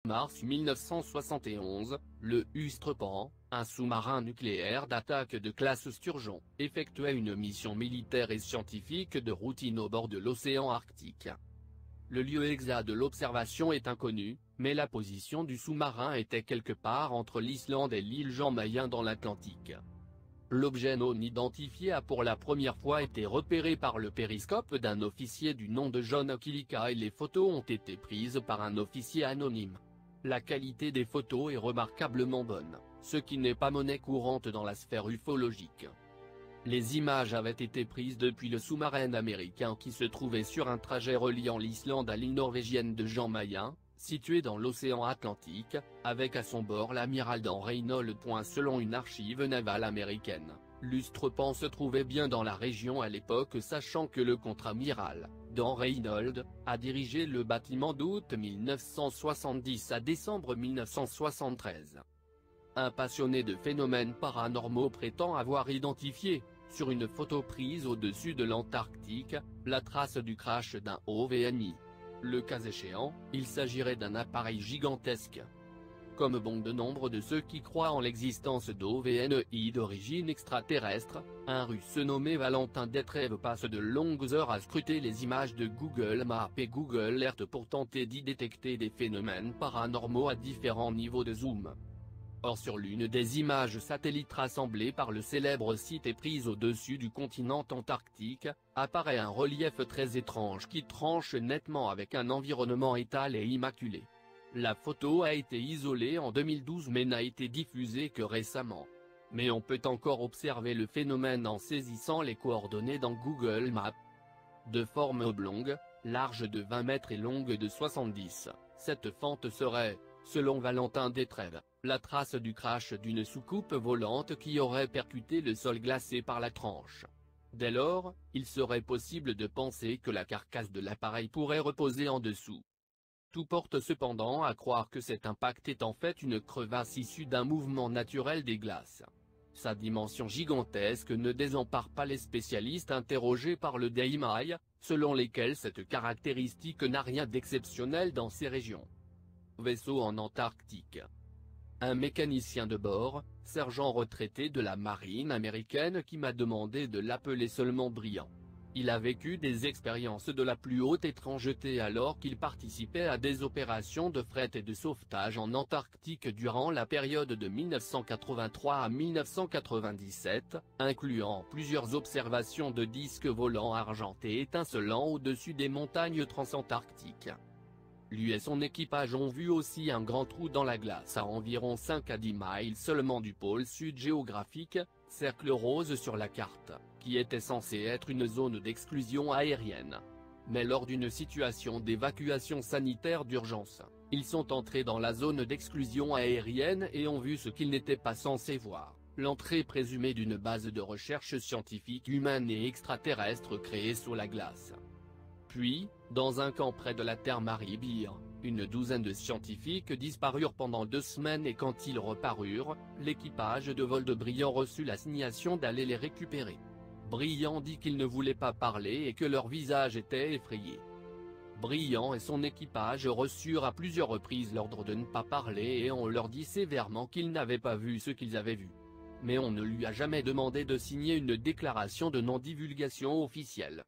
Mars 1971, le Ustrepan, un sous-marin nucléaire d'attaque de classe Sturgeon, effectuait une mission militaire et scientifique de routine au bord de l'océan Arctique. Le lieu exact de l'observation est inconnu, mais la position du sous-marin était quelque part entre l'Islande et l'île Jan Mayen dans l'Atlantique. L'objet non identifié a pour la première fois été repéré par le périscope d'un officier du nom de John Kilika et les photos ont été prises par un officier anonyme. La qualité des photos est remarquablement bonne, ce qui n'est pas monnaie courante dans la sphère ufologique. Les images avaient été prises depuis le sous-marin américain qui se trouvait sur un trajet reliant l'Islande à l'île norvégienne de Jan Mayen, située dans l'océan Atlantique, avec à son bord l'amiral Dan Reynolds. Selon une archive navale américaine, l'Ustrepan se trouvait bien dans la région à l'époque, sachant que le contre-amiral Dan Reynolds a dirigé le bâtiment d'août 1970 à décembre 1973. Un passionné de phénomènes paranormaux prétend avoir identifié, sur une photo prise au-dessus de l'Antarctique, la trace du crash d'un OVNI. Le cas échéant, il s'agirait d'un appareil gigantesque. Comme bon de nombre de ceux qui croient en l'existence d'OVNI d'origine extraterrestre, un Russe nommé Valentin Detrev passe de longues heures à scruter les images de Google Maps et Google Earth pour tenter d'y détecter des phénomènes paranormaux à différents niveaux de zoom. Or sur l'une des images satellites rassemblées par le célèbre site et prise au-dessus du continent antarctique, apparaît un relief très étrange qui tranche nettement avec un environnement étal et immaculé. La photo a été isolée en 2012 mais n'a été diffusée que récemment. Mais on peut encore observer le phénomène en saisissant les coordonnées dans Google Maps. De forme oblongue, large de 20 mètres et longue de 70, cette fente serait, selon Valentin Detrev, la trace du crash d'une soucoupe volante qui aurait percuté le sol glacé par la tranche. Dès lors, il serait possible de penser que la carcasse de l'appareil pourrait reposer en dessous. Tout porte cependant à croire que cet impact est en fait une crevasse issue d'un mouvement naturel des glaces. Sa dimension gigantesque ne désempare pas les spécialistes interrogés par le DEIMAI, selon lesquels cette caractéristique n'a rien d'exceptionnel dans ces régions. Vaisseau en Antarctique. Un mécanicien de bord, sergent retraité de la marine américaine qui m'a demandé de l'appeler seulement Brillant. Il a vécu des expériences de la plus haute étrangeté alors qu'il participait à des opérations de fret et de sauvetage en Antarctique durant la période de 1983 à 1997, incluant plusieurs observations de disques volants argentés étincelants au-dessus des montagnes transantarctiques. Lui et son équipage ont vu aussi un grand trou dans la glace à environ 5 à 10 miles seulement du pôle sud géographique, cercle rose sur la carte, qui était censé être une zone d'exclusion aérienne. Mais lors d'une situation d'évacuation sanitaire d'urgence, ils sont entrés dans la zone d'exclusion aérienne et ont vu ce qu'ils n'étaient pas censés voir, l'entrée présumée d'une base de recherche scientifique humaine et extraterrestre créée sous la glace. Puis, dans un camp près de la Terre Maribyrnn, une douzaine de scientifiques disparurent pendant 2 semaines et quand ils reparurent, l'équipage de vol de Brillant reçut l'assignation d'aller les récupérer. Brillant dit qu'il ne voulait pas parler et que leur visage était effrayé. Brillant et son équipage reçurent à plusieurs reprises l'ordre de ne pas parler et on leur dit sévèrement qu'ils n'avaient pas vu ce qu'ils avaient vu. Mais on ne lui a jamais demandé de signer une déclaration de non-divulgation officielle.